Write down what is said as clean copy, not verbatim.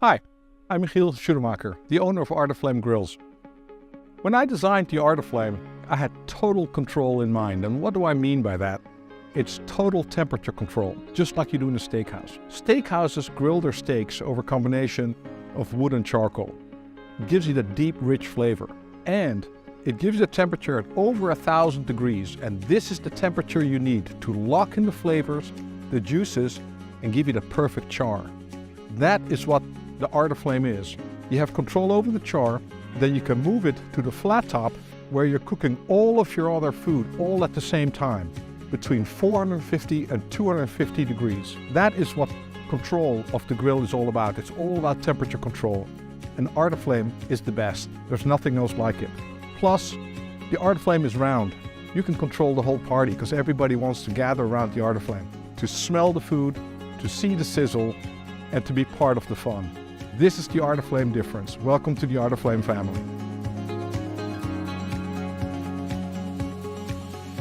Hi, I'm Michiel Schumacher, the owner of Arteflame Grills. When I designed the Arteflame, I had total control in mind. And what do I mean by that? It's total temperature control, just like you do in a steakhouse. Steakhouses grill their steaks over a combination of wood and charcoal. It gives you the deep, rich flavor. And it gives you a temperature at over 1,000 degrees. And this is the temperature you need to lock in the flavors, the juices, and give you the perfect char. That is what the Arteflame is. You have control over the char, then you can move it to the flat top where you're cooking all of your other food all at the same time, between 450 and 250 degrees. That is what control of the grill is all about. It's all about temperature control. And Arteflame is the best. There's nothing else like it. Plus, the Arteflame is round. You can control the whole party because everybody wants to gather around the Arteflame to smell the food, to see the sizzle, and to be part of the fun. This is the Arteflame difference. Welcome to the Arteflame family.